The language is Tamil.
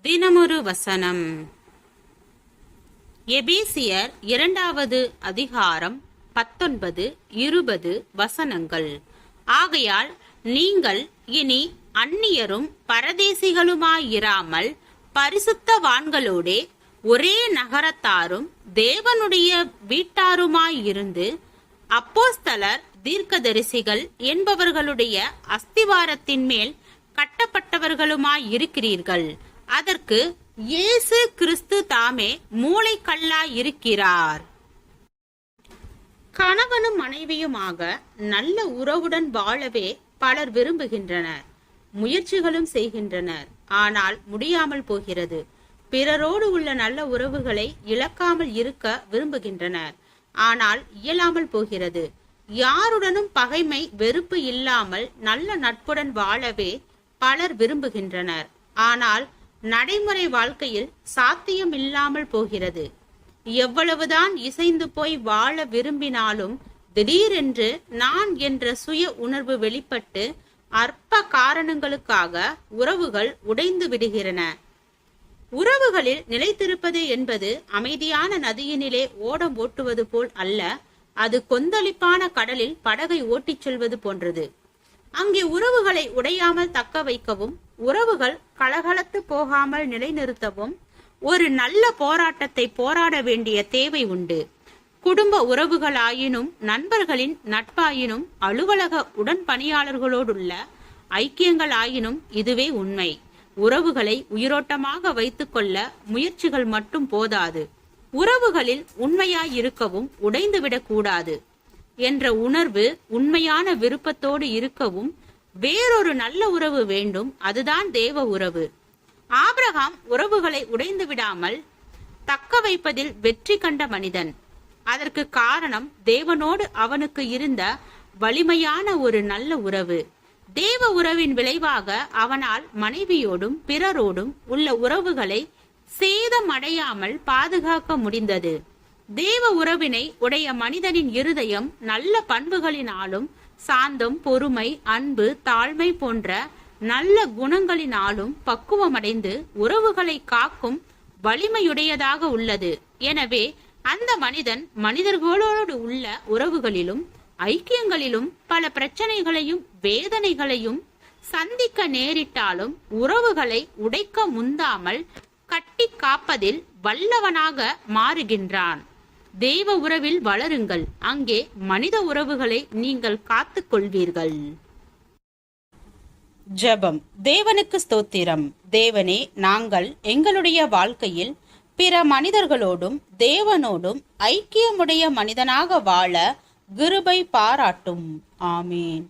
தினமொரு வசனம். எபேசியர் 2வது அதிகாரம் 19, 20 வசனங்கள். ஆகையால் நீங்கள் இனி அந்நியரும் பரதேசிகளுமாயிராமல் பரிசுத்தவான்களோடே ஒரே நகரத்தாரும் தேவனுடைய வீட்டாருமாயிருந்து அப்போஸ்தலர் தீர்க்கதரிசிகள் என்பவர்களுடைய அஸ்திவாரத்தின் மேல் கட்டப்பட்டவர்களுமாயிருக்கிறீர்கள். அதற்கு இயேசு கிறிஸ்து தாமே மூலைக்கல்லாயிருக்கிறார். கணவனும் மனைவியுமாக நல்ல உறவுடன் வாழவே பலர் விரும்புகின்றனர், முயற்சிகளும் செய்கின்றனர். ஆனால் முடியாமல் போகிறது. பிறரோடு உள்ள நல்ல உறவுகளை இழக்காமல் இருக்க விரும்புகின்றனர், ஆனால் இயலாமல் போகிறது. யாருடனும் பகைமை வெறுப்பு இல்லாமல் நல்ல நட்புடன் வாழவே பலர் விரும்புகின்றனர், ஆனால் நடைமுறை வாழ்க்கையில் சாத்தியம் இல்லாமல் போகிறது. எவ்வளவுதான் இசைந்து போய் வாழ விரும்பினாலும் திடீரென்று நான் என்ற சுய உணர்வு வெளிப்பட்டு அற்ப காரணங்களுக்காக உறவுகள் உடைந்து விடுகிறன. உறவுகளில் நிலைத்திருப்பது என்பது அமைதியான நதியினிலே ஓடம் ஓட்டுவது போல் அல்ல, அது கொந்தளிப்பான கடலில் படகை ஓட்டிச் செல்வது போன்றது. அங்கே உறவுகளை உடையாமல் தக்க வைக்கவும் உறவுகள் கலகலத்து போகாமல் நிலைநிறுத்தவும் ஒரு நல்ல போராட்டத்தை போராட வேண்டிய தேவை உண்டு. குடும்ப உறவுகளாயினும் நண்பர்களின் நட்பாயினும் அலுவலக உடன்பணியாளர்களோடுள்ள ஐக்கியங்களாயினும் இதுவே உண்மை. உறவுகளை உயிரோட்டமாக வைத்துக் கொள்ள முயற்சிகள் மட்டும் போதாது, உறவுகளில் உண்மையாயிருக்கவும் உடைந்துவிடக் கூடாது என்ற உணர்வு உண்மையான விருப்பத்தோடு இருக்கவும் வேறொரு நல்ல உறவு வேண்டும். அதுதான் தேவ உறவு. ஆபிரகாம் உறவுகளை உடைந்து விடாமல் தக்க வைப்பதில் வெற்றி கண்ட மனிதன். அதற்கு காரணம் தேவனோடு அவனுக்கு இருந்த வலிமையான ஒரு நல்ல உறவு. தேவ உறவின் விளைவாக அவனால் மனைவியோடும் பிறரோடும் உள்ள உறவுகளை சேதமடையாமல் பாதுகாக்க முடிந்தது. தேவ உறவினை உடைய மனிதனின் இருதயம் நல்ல பண்புகளினாலும் சாந்தம், பொறுமை, அன்பு, தாழ்மை போன்ற நல்ல குணங்களினாலும் பக்குவமடைந்து உறவுகளை காக்கும் வலிமையுடையதாக உள்ளது. எனவே அந்த மனிதன் மனிதர்களோடு உள்ள உறவுகளிலும் ஐக்கியங்களிலும் பல பிரச்சனைகளையும் வேதனைகளையும் சந்திக்க நேரிட்டாலும் உறவுகளை உடைக்க முந்தாமல் கட்டி காப்பதில் வல்லவனாக மாறுகின்றான். தேவ உறவில் வளருங்கள், அங்கே மனித உறவுகளை நீங்கள் காத்துக் கொள்வீர்கள். ஜெபம். தேவனுக்கு ஸ்தோத்திரம். தேவனே, நாங்கள் எங்களுடைய வாழ்க்கையில் பிற மனிதர்களோடும் தேவனோடும் ஐக்கியமுடைய மனிதனாக வாழ கிருபை பாராட்டும். ஆமேன்.